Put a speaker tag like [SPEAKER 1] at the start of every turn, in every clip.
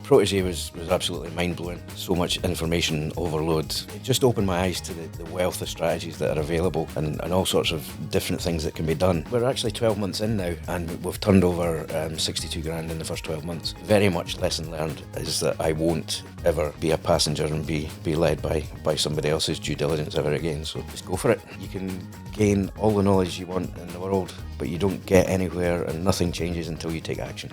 [SPEAKER 1] Protege was absolutely mind-blowing. So much information overload. It just opened my eyes to the wealth of strategies that are available and all sorts of different things that can be done. We're actually 12 months in now and we've turned over 62 grand in the first 12 months. Very much lesson learned is that I won't ever be a passenger and be led by somebody else's due diligence ever again. So just go for it. You can gain all the knowledge you want in the world, but you don't get anywhere and nothing changes until you take action.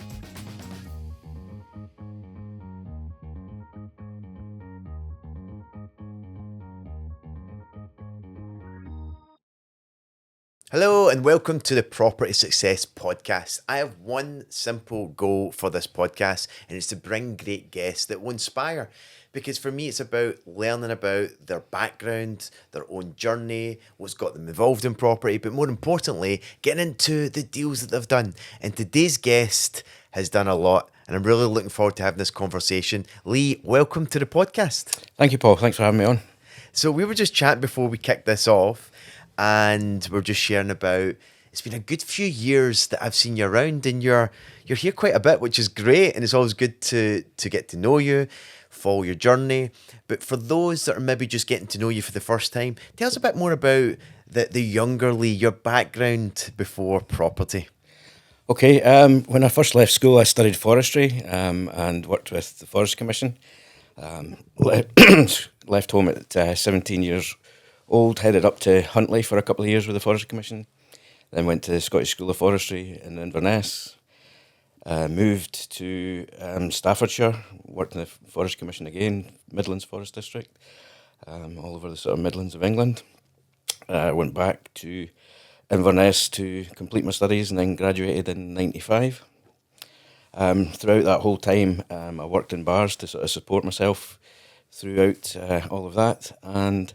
[SPEAKER 2] Hello and welcome to the Property Success Podcast. I have one simple goal for this podcast, and it's to bring great guests that will inspire. Because for me, it's about learning about their background, their own journey, what's got them involved in property, but more importantly, getting into the deals that they've done. And today's guest has done a lot, and I'm really looking forward to having this conversation. Lee, welcome to the podcast.
[SPEAKER 1] Thank you, Paul. Thanks for having me on.
[SPEAKER 2] So we were just chatting before we kicked this off, and we're just sharing about, it's been a good few years that I've seen you around, and you're here quite a bit, which is great, and it's always good to get to know you, follow your journey. But for those that are maybe just getting to know you for the first time, tell us a bit more about the younger Lee, your background before property.
[SPEAKER 1] Okay, when I first left school, I studied forestry and worked with the Forest Commission. Left home at 17 years old, headed up to Huntly for a couple of years with the Forest Commission, then went to the Scottish School of Forestry in Inverness, moved to Staffordshire, worked in the Forest Commission again, Midlands Forest District, all over the sort of Midlands of England. Went back to Inverness to complete my studies and then graduated in 95. Throughout that whole time, I worked in bars to sort of support myself throughout all of that, and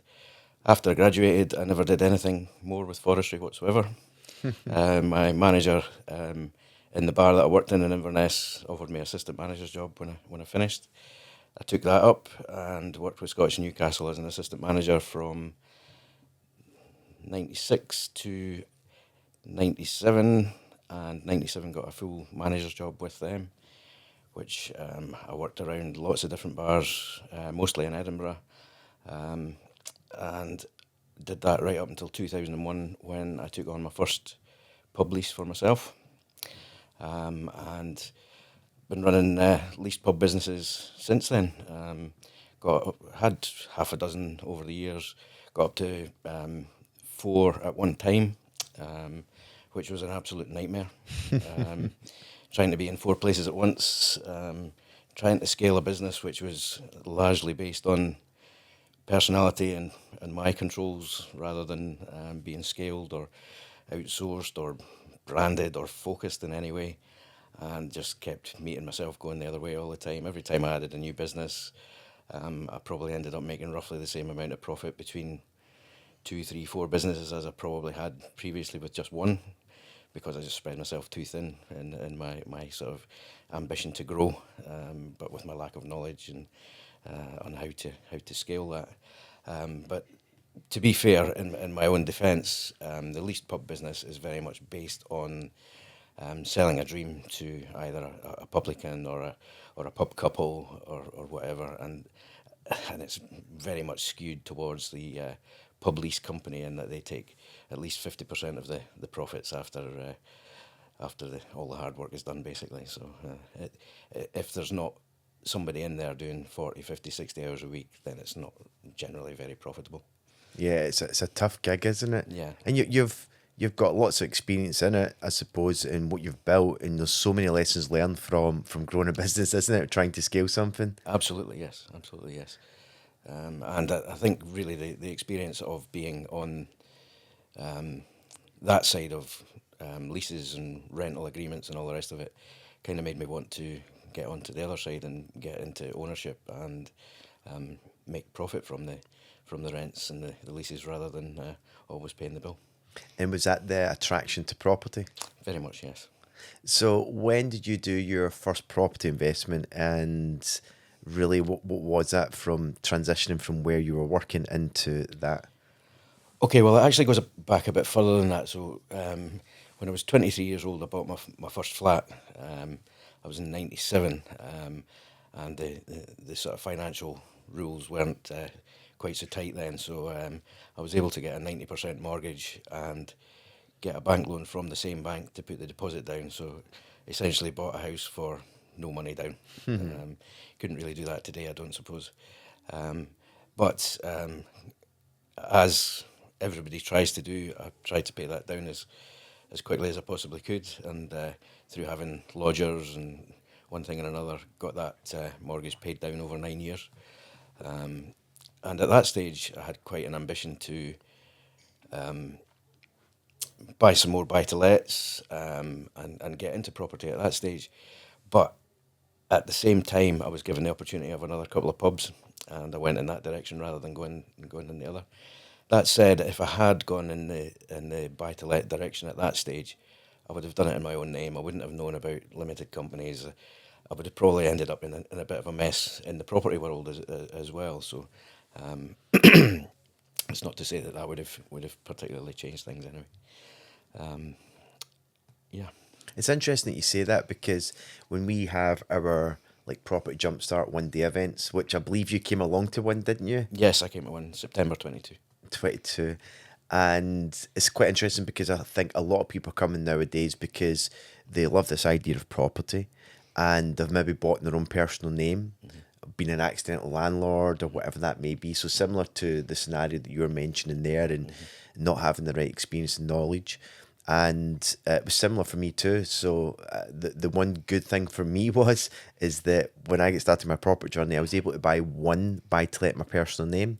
[SPEAKER 1] after I graduated, I never did anything more with forestry whatsoever. My manager in the bar that I worked in Inverness offered me an assistant manager's job when I finished. I took that up and worked with Scottish Newcastle as an assistant manager from 96 to 97, and 97 got a full manager's job with them, which I worked around lots of different bars, mostly in Edinburgh. And did that right up until 2001 when I took on my first pub lease for myself. And been running leased pub businesses since then. Had half a dozen over the years, got up to 4 at one time, which was an absolute nightmare. Trying to be in 4 places at once, trying to scale a business which was largely based on personality and my controls rather than being scaled or outsourced or branded or focused in any way, and just kept meeting myself going the other way all the time. Every time I added a new business, I probably ended up making roughly the same amount of profit between 2, 3, 4 businesses as I probably had previously with just one, because I just spread myself too thin in my sort of ambition to grow, but with my lack of knowledge and on how to scale that. But to be fair, in my own defence, the leased pub business is very much based on selling a dream to either a publican or a pub couple or whatever, and it's very much skewed towards the pub lease company, in that they take at least 50% of the profits after all the hard work is done, basically. So if there's not somebody in there doing 40, 50, 60 hours a week, then it's not generally very profitable.
[SPEAKER 2] Yeah, it's a tough gig, isn't it?
[SPEAKER 1] Yeah.
[SPEAKER 2] And you've got lots of experience in it, I suppose, in what you've built, and there's so many lessons learned from growing a business, isn't it? Trying to scale something.
[SPEAKER 1] Absolutely, yes. And I think really the experience of being on that side of leases and rental agreements and all the rest of it kind of made me want to get onto the other side and get into ownership and make profit from the rents and the leases rather than always paying the bill.
[SPEAKER 2] And was that the attraction to property?
[SPEAKER 1] Very much, yes.
[SPEAKER 2] So when did you do your first property investment, and really what was that from transitioning from where you were working into that?
[SPEAKER 1] Okay, well, it actually goes back a bit further than that. So when I was 23 years old, I bought my first flat. I was in 97, and the sort of financial rules weren't quite so tight then. So I was able to get a 90% mortgage and get a bank loan from the same bank to put the deposit down. So essentially bought a house for no money down. Couldn't really do that today, I don't suppose. But as everybody tries to do, I tried to pay that down as quickly as I possibly could, and through having lodgers and one thing and another, got that mortgage paid down over 9 years. And at that stage, I had quite an ambition to buy some more buy-to-lets and get into property at that stage. But at the same time, I was given the opportunity of another couple of pubs, and I went in that direction rather than going in the other. That said, if I had gone in the buy-to-let direction at that stage, I would have done it in my own name. I wouldn't have known about limited companies. I would have probably ended up in a bit of a mess in the property world as well. So it's not to say that would have particularly changed things anyway. Yeah.
[SPEAKER 2] It's interesting that you say that, because when we have our like property jumpstart 1 day events, which I believe you came along to one, didn't you?
[SPEAKER 1] Yes, I came to one September 22.
[SPEAKER 2] 22. And it's quite interesting because I think a lot of people are coming nowadays because they love this idea of property, and they've maybe bought in their own personal name, been an accidental landlord or whatever that may be. So similar to the scenario that you were mentioning there, and not having the right experience and knowledge. And it was similar for me too. So the one good thing for me is that when I get started my property journey, I was able to buy one buy-to-let in my personal name.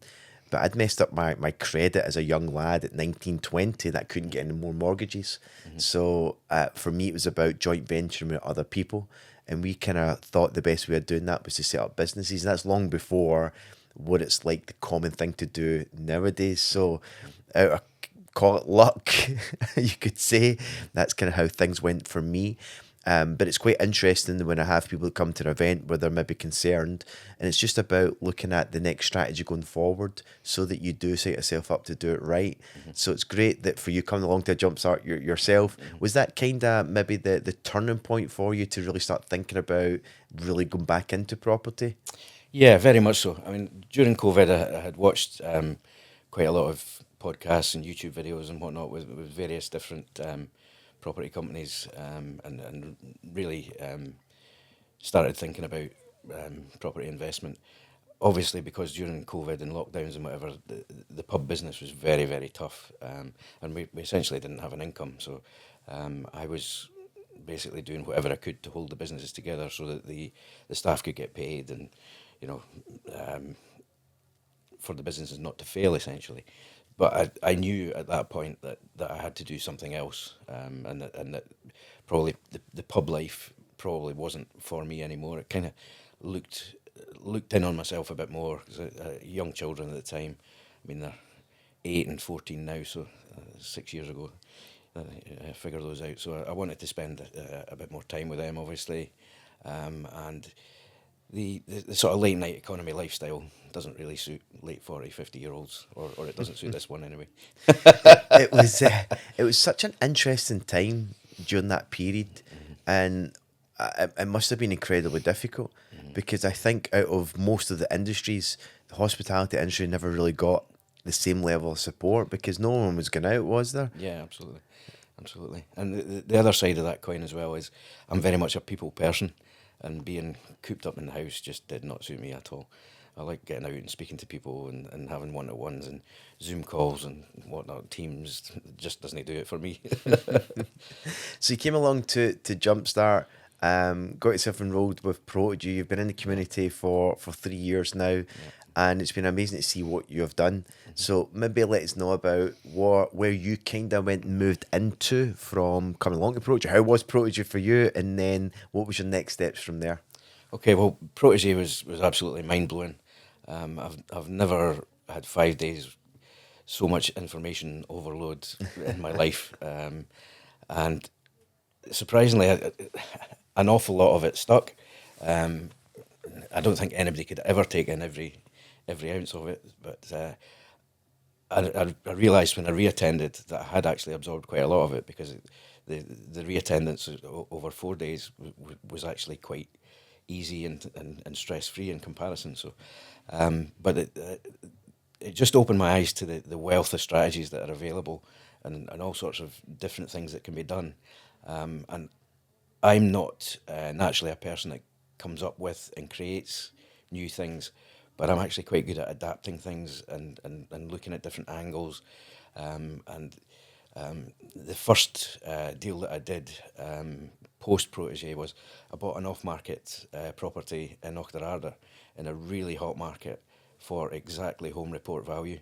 [SPEAKER 2] But I'd messed up my credit as a young lad at 19, 20, that I couldn't get any more mortgages. So for me, it was about joint venturing with other people. And we kind of thought the best way of doing that was to set up businesses. And that's long before what it's like the common thing to do nowadays. So out of, call it luck, you could say, that's kind of how things went for me. But it's quite interesting when I have people come to an event where they're maybe concerned, and it's just about looking at the next strategy going forward so that you do set yourself up to do it right. So it's great that for you coming along to a Jumpstart yourself, was that kind of maybe the turning point for you to really start thinking about really going back into property?
[SPEAKER 1] Yeah, very much so. I mean, during COVID, I had watched quite a lot of podcasts and YouTube videos and whatnot with various different property companies, and really started thinking about property investment. Obviously, because during COVID and lockdowns and whatever, the pub business was very, very tough, and we essentially didn't have an income. So I was basically doing whatever I could to hold the businesses together so that the staff could get paid, and for the businesses not to fail, essentially. But I knew at that point that I had to do something else, and that probably the pub life probably wasn't for me anymore. It kind of looked in on myself a bit more, because young children at the time, I mean, they're 8 and 14 now, so 6 years ago, I figured those out. So I wanted to spend a bit more time with them, obviously, and the sort of late night economy lifestyle doesn't really suit late 40, 50-year-olds, or it doesn't suit this one anyway.
[SPEAKER 2] It was such an interesting time during that period, and it must have been incredibly difficult, because I think out of most of the industries, the hospitality industry never really got the same level of support, because no one was going out, was there?
[SPEAKER 1] Yeah, absolutely. And the other side of that coin as well is I'm very much a people person, and being cooped up in the house just did not suit me at all. I like getting out and speaking to people and having one-to-ones and Zoom calls and whatnot. Teams just doesn't do it for me.
[SPEAKER 2] So you came along to Jumpstart, got yourself enrolled with Protege. You've been in the community for 3 years now, and it's been amazing to see what you have done. So maybe let us know about where you kind of went and moved into from coming along to Protege. How was Protege for you, and then what was your next steps from there?
[SPEAKER 1] Okay, well, Protege was absolutely mind-blowing. I've never had 5 days so much information overload in my life, and surprisingly, an awful lot of it stuck. I don't think anybody could ever take in every ounce of it, but I realised when I reattended that I had actually absorbed quite a lot of it, because the reattendance over 4 days was actually quite easy and stress free in comparison. So, but it just opened my eyes to the wealth of strategies that are available, and all sorts of different things that can be done. And I'm not naturally a person that comes up with and creates new things, but I'm actually quite good at adapting things and looking at different angles. And the first deal that I did post-Protege was I bought an off-market property in Auchterarder in a really hot market for exactly home report value,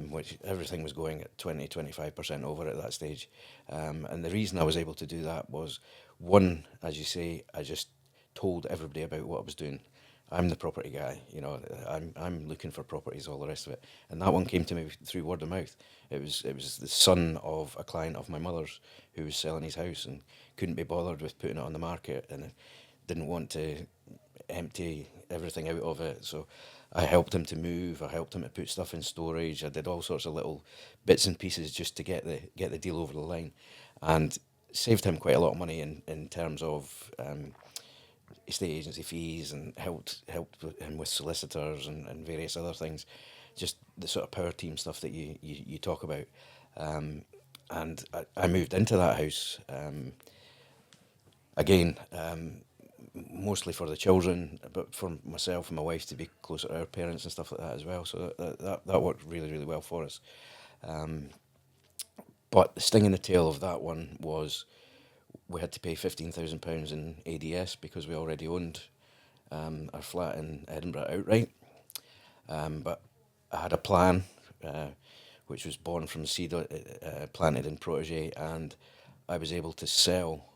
[SPEAKER 1] which everything was going at 25% over at that stage. And the reason I was able to do that was, one, as you say, I just told everybody about what I was doing. I'm the property guy, you know. I'm looking for properties, all the rest of it, and that one came to me through word of mouth. It was the son of a client of my mother's who was selling his house and couldn't be bothered with putting it on the market, and didn't want to empty everything out of it. So I helped him to move. I helped him to put stuff in storage. I did all sorts of little bits and pieces just to get the deal over the line, and saved him quite a lot of money in terms of estate agency fees, and helped him with solicitors and various other things, just the sort of power team stuff that you talk about. And I moved into that house again, mostly for the children, but for myself and my wife to be closer to our parents and stuff like that as well. So that worked really, really well for us. But the sting in the tail of that one was we had to pay £15,000 in ADS because we already owned our flat in Edinburgh outright. But I had a plan, which was born from seed planted in Protege, and I was able to sell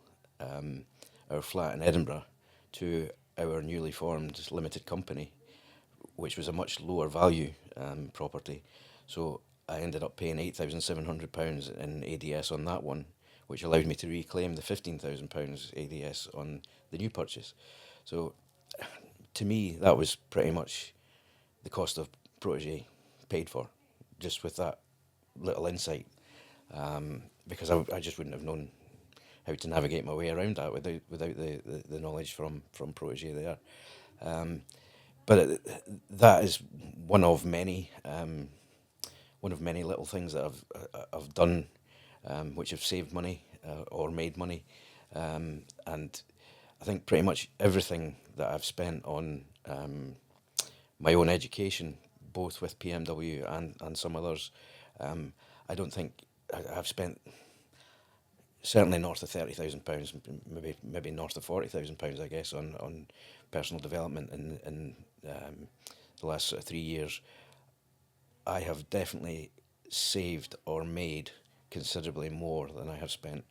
[SPEAKER 1] our flat in Edinburgh to our newly formed limited company, which was a much lower value property. So I ended up paying £8,700 in ADS on that one, which allowed me to reclaim the £15,000 ADS on the new purchase. So to me, that was pretty much the cost of Protege paid for, just with that little insight, because I just wouldn't have known how to navigate my way around that without the knowledge from Protege there. But that is one of many little things that I've done, which have saved money or made money, and I think pretty much everything that I've spent on my own education, both with PMW and some others, I don't think I've spent certainly north of £30,000, maybe north of £40,000, I guess, on personal development in the last sort of 3 years. I have definitely saved or made considerably more than I have spent,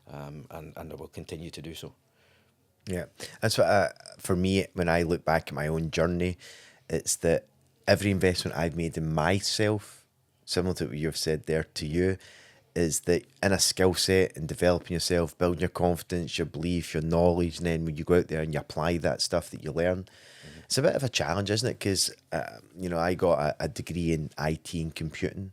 [SPEAKER 1] and I will continue to do so.
[SPEAKER 2] Yeah, that's what for me, when I look back at my own journey, it's that every investment I've made in myself, similar to what you've said there to you, is that in a skill set and developing yourself, building your confidence, your belief, your knowledge, and then when you go out there and you apply that stuff that you learn, it's a bit of a challenge, isn't it? Because, I got a degree in IT and computing,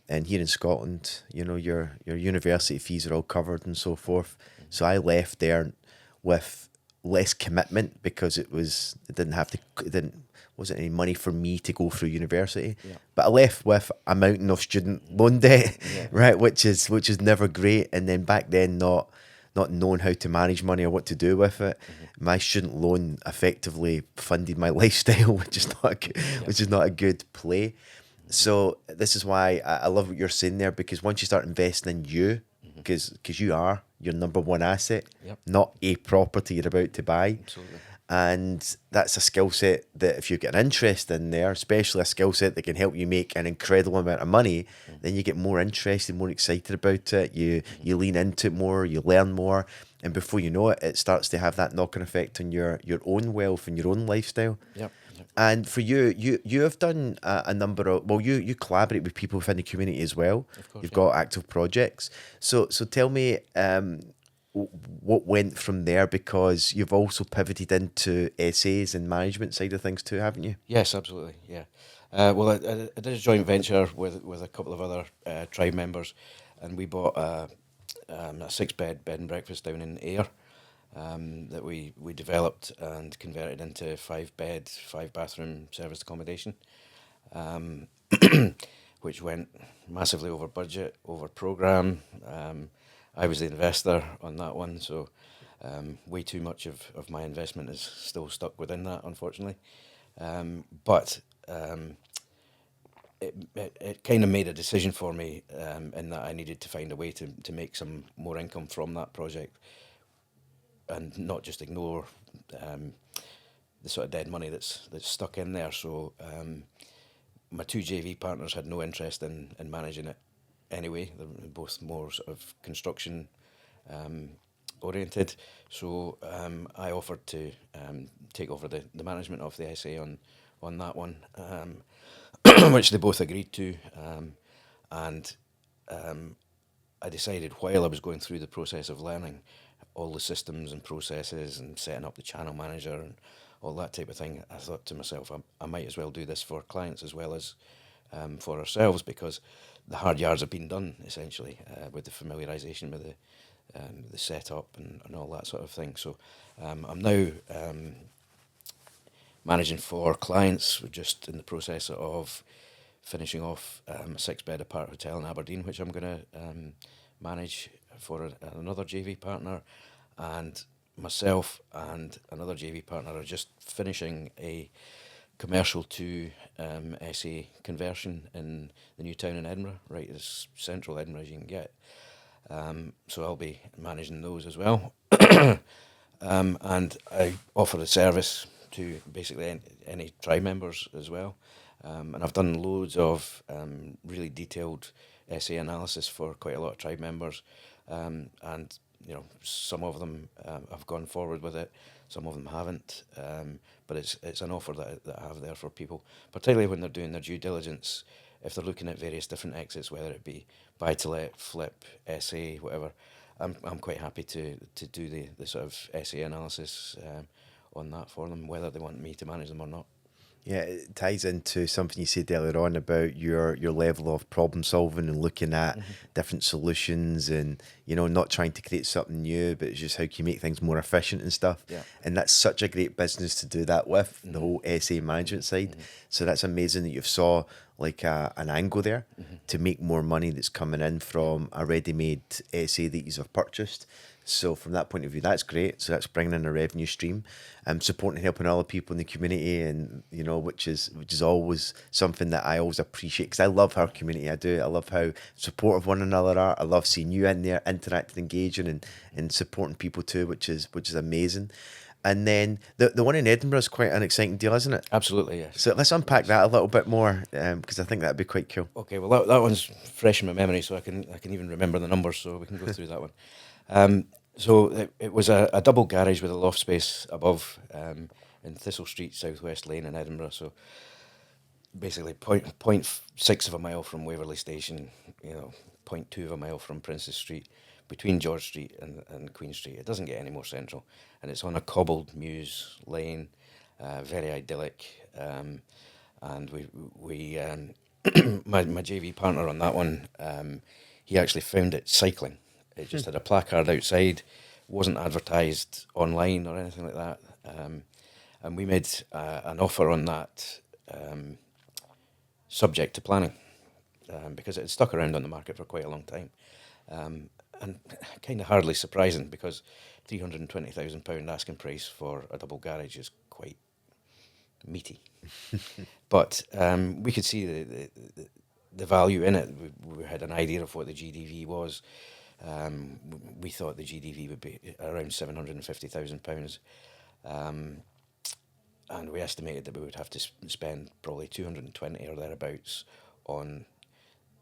[SPEAKER 2] and here in Scotland, your university fees are all covered and so forth. So I left there with less commitment because it wasn't any money for me to go through university. Yeah. But I left with a mountain of student loan debt, yeah. Right, which is never great. And then back then, not knowing how to manage money or what to do with it, my student loan effectively funded my lifestyle, which is not a good play. So this is why I love what you're saying there, because once you start investing in you, because you are your number one asset, yep. Not a property you're about to buy.
[SPEAKER 1] Absolutely.
[SPEAKER 2] And that's a skill set that if you get an interest in there, especially a skill set that can help you make an incredible amount of money, then you get more interested, more excited about it. You lean into it more, you learn more, and before you know it, it starts to have that knock-on effect on your own wealth and your own lifestyle.
[SPEAKER 1] Yep.
[SPEAKER 2] And for you have done a number of, you collaborate with people within the community as well.
[SPEAKER 1] Of course,
[SPEAKER 2] you've got active projects. So tell me what went from there, because you've also pivoted into essays and management side of things too, haven't you?
[SPEAKER 1] Yes, absolutely. Yeah. Well, I did a joint venture with a couple of other tribe members, and we bought a 6-bed bed and breakfast down in Ayr. that we developed and converted into 5-bed, 5-bathroom serviced accommodation, um, which went massively over budget, over program. I was the investor on that one, so way too much of my investment is still stuck within that, unfortunately. But it kind of made a decision for me, in that I needed to find a way to make some more income from that project and not just ignore the sort of dead money that's stuck in there. So my two JV partners had no interest in managing it anyway. They're both more sort of construction oriented. So I offered to take over the management of the SA on that one, which they both agreed to. And I decided while I was going through the process of learning all the systems and processes and setting up the channel manager and all that type of thing, I thought to myself, I might as well do this for clients as well as for ourselves, because the hard yards have been done, essentially, with the familiarisation with the setup and all that sort of thing. So I'm now managing for clients. We're just in the process of finishing off a 6-bed apart hotel in Aberdeen, which I'm going to manage for another JV partner, and myself and another JV partner are just finishing a commercial to SA conversion in the new town in Edinburgh, right as central Edinburgh as you can get. So I'll be managing those as well. And I offer a service to basically any tribe members as well. And I've done loads of really detailed essay analysis for quite a lot of tribe members, and some of them have gone forward with it, some of them haven't. But it's an offer that I have there for people, particularly when they're doing their due diligence. If they're looking at various different exits, whether it be buy to let, flip, essay, whatever, I'm quite happy to do the sort of essay analysis on that for them, whether they want me to manage them or not.
[SPEAKER 2] Yeah, it ties into something you said earlier on about your level of problem solving and looking at different solutions, and not trying to create something new, but it's just how can you make things more efficient and stuff.
[SPEAKER 1] Yeah.
[SPEAKER 2] And that's such a great business to do that with, the whole SA management side. So that's amazing that you've saw like an angle there to make more money that's coming in from a ready-made SA that you've purchased. So from that point of view, that's great. So that's bringing in a revenue stream, supporting and helping other people in the community, and which is always something that I always appreciate, because I love our community. I do. I love how supportive one another are. I love seeing you in there interacting, engaging, and supporting people too, which is amazing. And then the one in Edinburgh is quite an exciting deal, isn't it?
[SPEAKER 1] Absolutely, yes.
[SPEAKER 2] So let's unpack that a little bit more, because I think that'd be quite cool.
[SPEAKER 1] Okay, well that one's fresh in my memory, so I can even remember the numbers, so we can go through that one. So it was a double garage with a loft space above, in Thistle Street, Southwest Lane in Edinburgh. So basically 0.6 of a mile from Waverley Station, 0.2 of a mile from Princess Street, between George Street and Queen Street. It doesn't get any more central, and it's on a cobbled mews lane, very idyllic. And we my JV partner on that one, he actually found it cycling. It just had a placard outside, wasn't advertised online or anything like that. And we made an offer on that, subject to planning, because it had stuck around on the market for quite a long time. And kind of hardly surprising, because £320,000 asking price for a double garage is quite meaty. But we could see the value in it. We had an idea of what the GDV was. We thought the GDV would be around £750,000, and we estimated that we would have to spend probably 220 or thereabouts on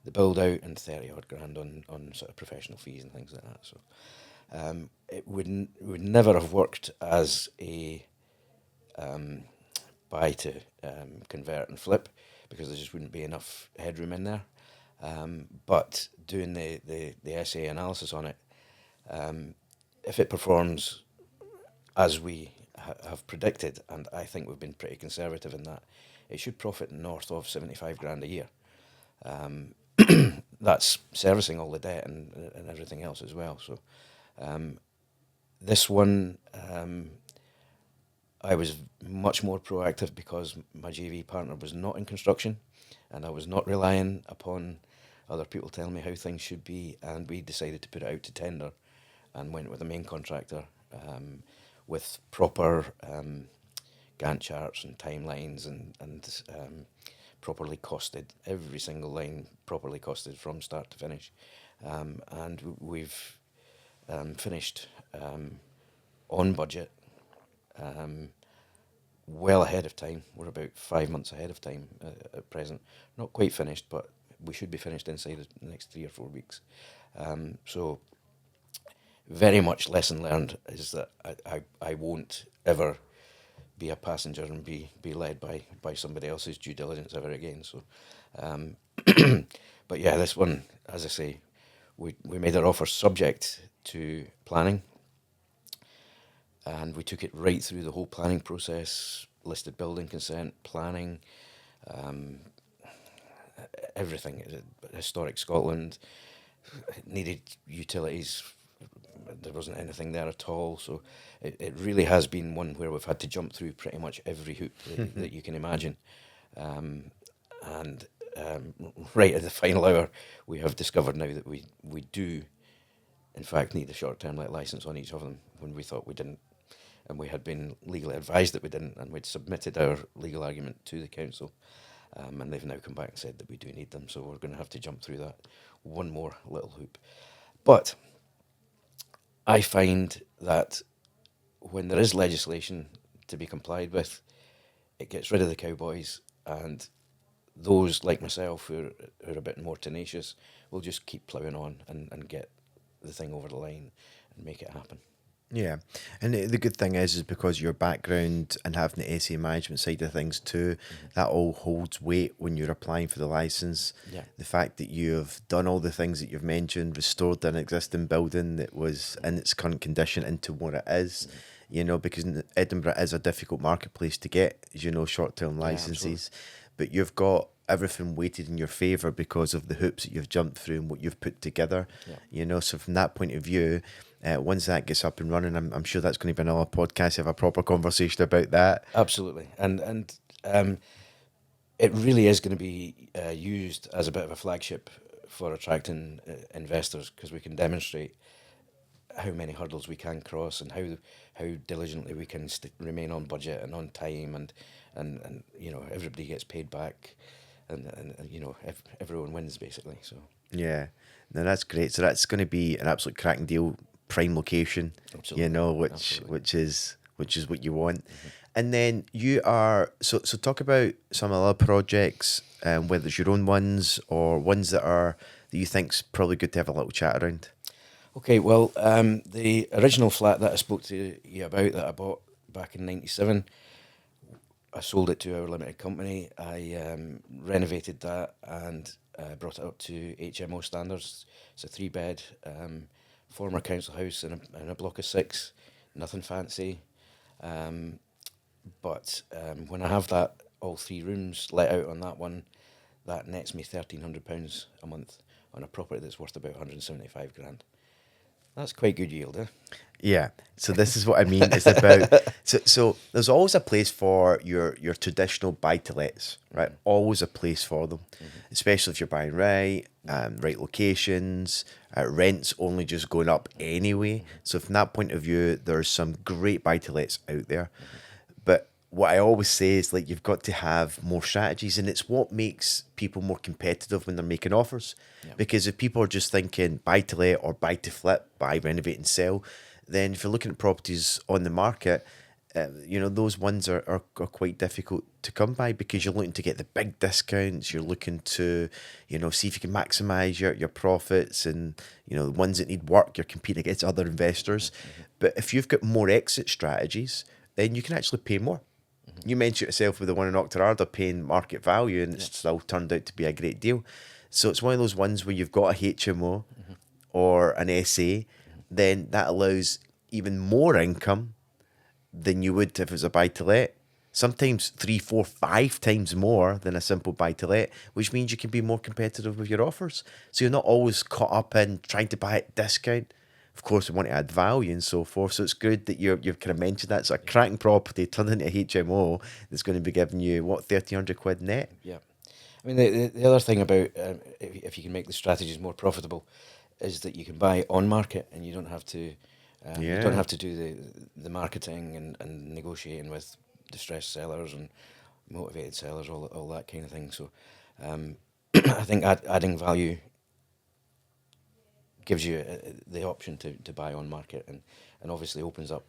[SPEAKER 1] the build out, and 30 odd grand on sort of professional fees and things like that. So it would never have worked as a buy to convert and flip, because there just wouldn't be enough headroom in there. But doing the essay analysis on it, if it performs as we have predicted, and I think we've been pretty conservative in that, it should profit north of 75 grand a year. That's servicing all the debt and everything else as well. So This one, I was much more proactive because my JV partner was not in construction, and I was not relying upon other people telling me how things should be, and we decided to put it out to tender and went with the main contractor, with proper Gantt charts and timelines, and properly costed, every single line properly costed from start to finish. And we've finished on budget, well ahead of time. We're about 5 months ahead of time at present. Not quite finished, but we should be finished inside the next 3 or 4 weeks. So very much lesson learned is that I won't ever be a passenger and be led by somebody else's due diligence ever again. So, but yeah, this one, as I say, we made our offer subject to planning, and we took it right through the whole planning process, listed building consent, planning, everything. Historic Scotland, needed utilities. There wasn't anything there at all. So it really has been one where we've had to jump through pretty much every hoop that you can imagine. And right at the final hour, we have discovered now that we do, in fact, need a short-term let licence on each of them when we thought we didn't. And we had been legally advised that we didn't, and we'd submitted our legal argument to the council. And they've now come back and said that we do need them. So we're going to have to jump through that one more little hoop. But I find that when there is legislation to be complied with, it gets rid of the cowboys, and those like myself who are a bit more tenacious will just keep ploughing on and get the thing over the line and make it happen.
[SPEAKER 2] Yeah, and the good thing is because your background and having the SA management side of things too, that all holds weight when you're applying for the license.
[SPEAKER 1] Yeah.
[SPEAKER 2] The fact that you've done all the things that you've mentioned, restored an existing building that was in its current condition into what it is, you know, because Edinburgh is a difficult marketplace to get, as you know, short-term licenses, but you've got everything weighted in your favour because of the hoops that you've jumped through and what you've put together, you know. So from that point of view, once that gets up and running, I'm sure that's going to be another podcast, have a proper conversation about that.
[SPEAKER 1] Absolutely. And it really is going to be used as a bit of a flagship for attracting investors, because we can demonstrate how many hurdles we can cross and how diligently we can remain on budget and on time, and you know, everybody gets paid back, and you know, everyone wins basically. So
[SPEAKER 2] yeah, no, that's great. So that's going to be an absolute cracking deal, prime location.
[SPEAKER 1] Absolutely.
[SPEAKER 2] You know, which is what you want. And then you are so talk about some other projects, whether it's your own ones or ones that you think's probably good to have a little chat around.
[SPEAKER 1] Okay, well, the original flat that I spoke to you about that I bought back in '97, I sold it to our limited company. I renovated that and brought it up to HMO standards. It's a 3-bed former council house in a block of 6, nothing fancy. But when I have that, all 3 rooms let out on that one, that nets me £1,300 a month on a property that's worth about 175 grand. That's quite good yield, eh?
[SPEAKER 2] Yeah. So this is what I mean. It's about so there's always a place for your traditional buy-to-lets, right? Always a place for them, especially if you're buying right locations. Rent's only just going up anyway. So from that point of view, there's some great buy-to-lets out there. But what I always say is, like, you've got to have more strategies, and it's what makes people more competitive when they're making offers. Yeah. Because if people are just thinking buy to let or buy to flip, buy, renovate and sell, then if you're looking at properties on the market, you know, those ones are quite difficult to come by, because you're looking to get the big discounts, you're looking to, you know, see if you can maximise your profits, and, you know, the ones that need work, you're competing against other investors. But if you've got more exit strategies, then you can actually pay more. You mentioned yourself with the one in Octorard paying market value, and it's still turned out to be a great deal. So it's one of those ones where you've got a HMO or an SA, then that allows even more income than you would if it was a buy-to-let. Sometimes 3, 4, 5 times more than a simple buy-to-let, which means you can be more competitive with your offers. So you're not always caught up in trying to buy at discount, of course, we want to add value and so forth. So it's good that you've kind of mentioned that. So a cracking property turned into a HMO that's going to be giving you, what, 1,300 quid net?
[SPEAKER 1] Yeah. I mean, the other thing about if you can make the strategies more profitable is that you can buy on market and you don't have to do the marketing and negotiating with distressed sellers and motivated sellers, all that kind of thing. So I think adding value gives you the option to buy on market and obviously opens up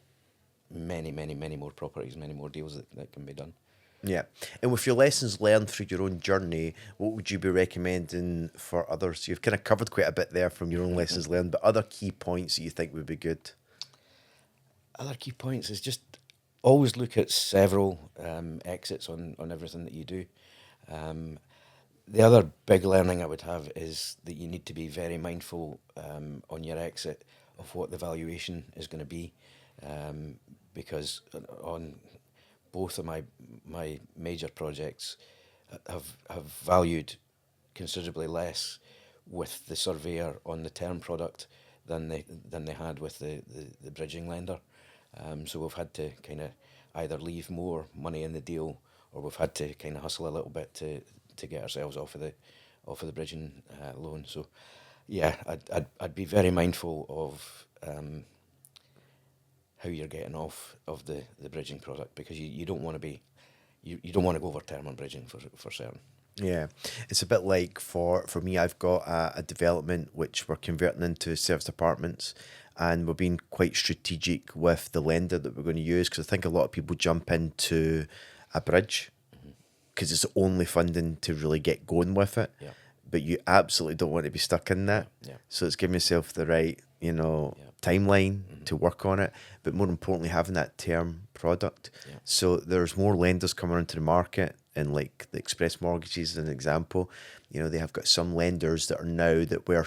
[SPEAKER 1] many more properties, many more deals that can be done.
[SPEAKER 2] Yeah. And with your lessons learned through your own journey, what would you be recommending for others? You've kind of covered quite a bit there from your own lessons learned, but other key points that you think would be good?
[SPEAKER 1] Other key points is just always look at several exits on everything that you do. The other big learning I would have is that you need to be very mindful on your exit of what the valuation is going to be, because on both of my major projects have valued considerably less with the surveyor on the term product than they had with the bridging lender. So we've had to kind of either leave more money in the deal, or we've had to kind of hustle a little bit to get ourselves off of the bridging loan. So yeah, I'd be very mindful of how you're getting off of the bridging product, because you don't want to be you don't want to go over term on bridging for certain.
[SPEAKER 2] Yeah, it's a bit like for me, I've got a development which we're converting into serviced apartments, and we're being quite strategic with the lender that we're going to use, because I think a lot of people jump into a bridge because it's the only funding to really get going with it.
[SPEAKER 1] Yeah.
[SPEAKER 2] But you absolutely don't want to be stuck in that.
[SPEAKER 1] Yeah.
[SPEAKER 2] So it's giving yourself the right, timeline to work on it, but more importantly, having that term product.
[SPEAKER 1] Yeah.
[SPEAKER 2] So there's more lenders coming onto the market, and like the Express Mortgages as an example, they have got some lenders that are now that were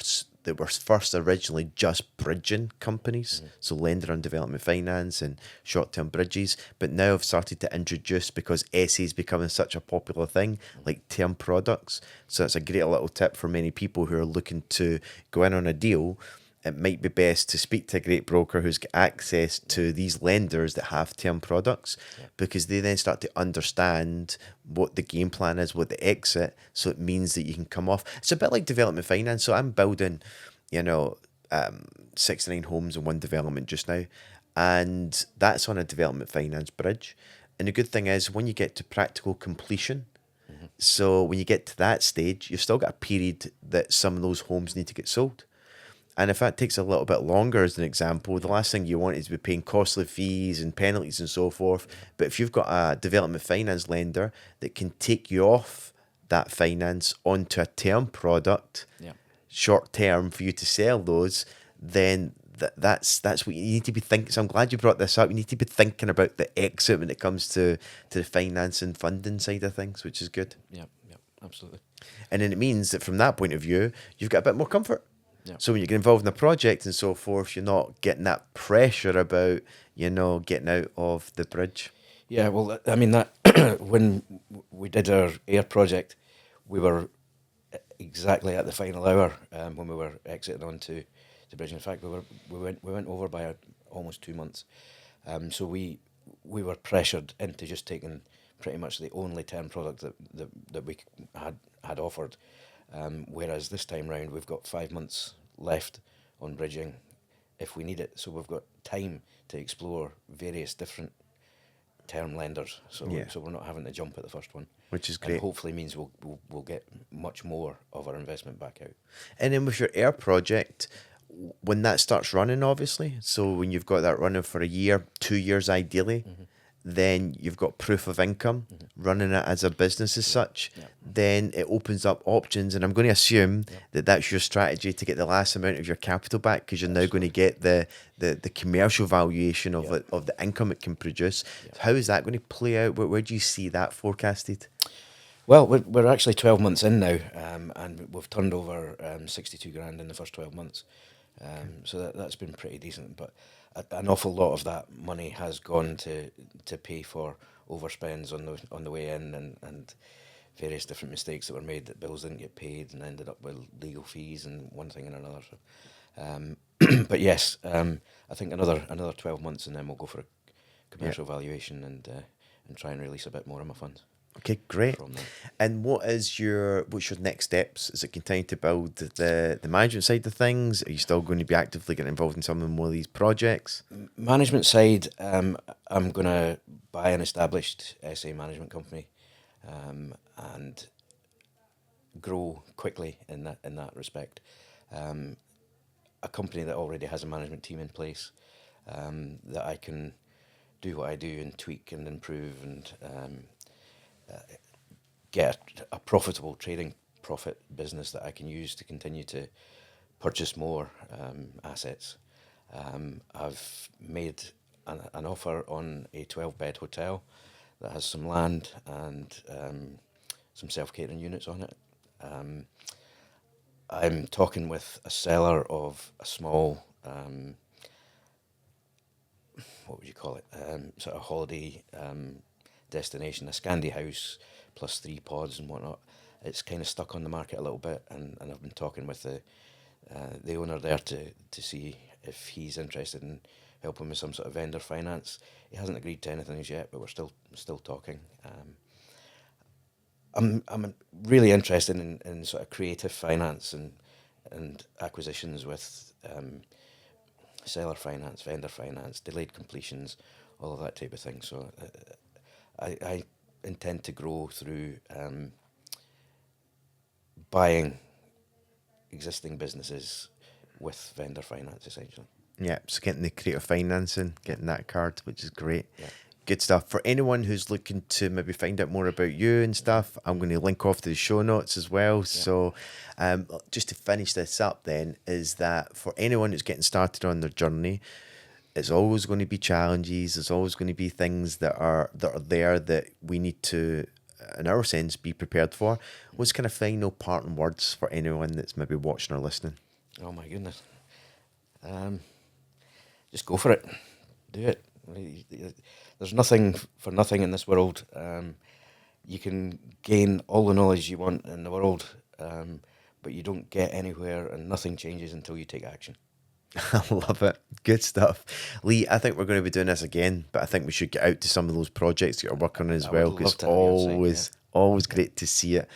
[SPEAKER 2] first originally just bridging companies, so lender on development finance and short-term bridges, but now have started to introduce, because SE is becoming such a popular thing, like term products. So it's a great little tip for many people who are looking to go in on a deal. It might be best to speak to a great broker who's got access to these lenders that have term products, because they then start to understand what the game plan is, what the exit, so it means that you can come off. It's a bit like development finance. So I'm building, 69 homes in one development just now, and that's on a development finance bridge. And the good thing is, when you get to practical completion, so when you get to that stage, you've still got a period that some of those homes need to get sold. And if that takes a little bit longer, as an example, the last thing you want is to be paying costly fees and penalties and so forth. But if you've got a development finance lender that can take you off that finance onto a term product, short term, for you to sell those, then that's what you need to be thinking. So I'm glad you brought this up. You need to be thinking about the exit when it comes to the finance and funding side of things, which is good.
[SPEAKER 1] Yeah, absolutely.
[SPEAKER 2] And then it means that from that point of view, you've got a bit more comfort.
[SPEAKER 1] Yeah.
[SPEAKER 2] So when you get involved in a project and so forth, you're not getting that pressure about, getting out of the bridge.
[SPEAKER 1] Yeah, well, I mean, that when we did our air project, we were exactly at the final hour when we were exiting onto the bridge. In fact, we went over by almost 2 months. So we were pressured into just taking pretty much the only term product that we had offered. Whereas this time round, we've got 5 months left on bridging if we need it. So we've got time to explore various different term lenders. So we're not having to jump at the first one,
[SPEAKER 2] which is great.
[SPEAKER 1] And hopefully means we'll get much more of our investment back out.
[SPEAKER 2] And then with your air project, when that starts running, obviously, so when you've got that running for a year, 2 years ideally, then you've got proof of income, running it as a business as such, then it opens up options. And I'm going to assume that that's your strategy to get the last amount of your capital back, because you're now going to get the commercial valuation of it, of the income it can produce. How is that going to play out? Where do you see that forecasted?
[SPEAKER 1] Well, we're actually 12 months in now, and we've turned over 62 grand in the first 12 months. So that's been pretty decent, but an awful lot of that money has gone to pay for overspends on the way in, and various different mistakes that were made, that bills didn't get paid and ended up with legal fees and one thing and another. So, But yes, I think another 12 months, and then we'll go for a commercial valuation and try and release a bit more of my funds.
[SPEAKER 2] Okay, great.
[SPEAKER 1] From there.
[SPEAKER 2] And what's your next steps? Is it continue to build the management side of things? Are you still going to be actively getting involved in some of more of these projects?
[SPEAKER 1] Management side, I'm going to buy an established SA management company, and grow quickly in that respect. A company that already has a management team in place, that I can do what I do and tweak and improve and get a profitable trading profit business that I can use to continue to purchase more assets. I've made an offer on a 12-bed hotel that has some land and some self-catering units on it. I'm talking with a seller of a small, what would you call it, sort of holiday destination, a Scandi house plus 3 pods and whatnot. It's kind of stuck on the market a little bit, and I've been talking with the owner there to see if he's interested in helping with some sort of vendor finance. He hasn't agreed to anything as yet, but we're still talking. I'm really interested in sort of creative finance and acquisitions with seller finance, vendor finance, delayed completions, all of that type of thing. So I intend to grow through buying existing businesses with vendor finance, essentially.
[SPEAKER 2] Yeah, so getting the creative financing, getting that card, which is great.
[SPEAKER 1] Yeah.
[SPEAKER 2] Good stuff. For anyone who's looking to maybe find out more about you and stuff, I'm going to link off to the show notes as well. Yeah. So just to finish this up then, is that for anyone who's getting started on their journey, it's always going to be challenges. There's always going to be things that are there that we need to, in our sense, be prepared for. What's kind of final parting words for anyone that's maybe watching or listening?
[SPEAKER 1] Oh my goodness. Just go for it. Do it. There's nothing for nothing in this world. You can gain all the knowledge you want in the world, but you don't get anywhere, and nothing changes until you take action.
[SPEAKER 2] I love it. Good stuff. Lee, I think we're going to be doing this again, but I think we should get out to some of those projects that you're working on as well, because it's always great to see it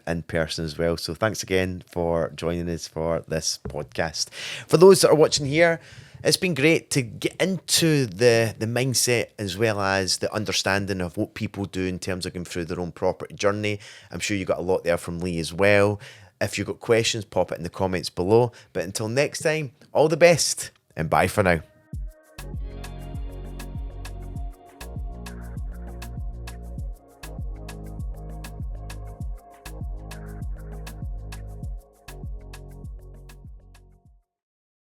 [SPEAKER 2] in person as well. So thanks again for joining us for this podcast. For those that are watching here, it's been great to get into the mindset as well as the understanding of what people do in terms of going through their own property journey. I'm sure you got a lot there from Lee as well. If you've got questions, pop it in the comments below. But until next time, all the best and bye for now.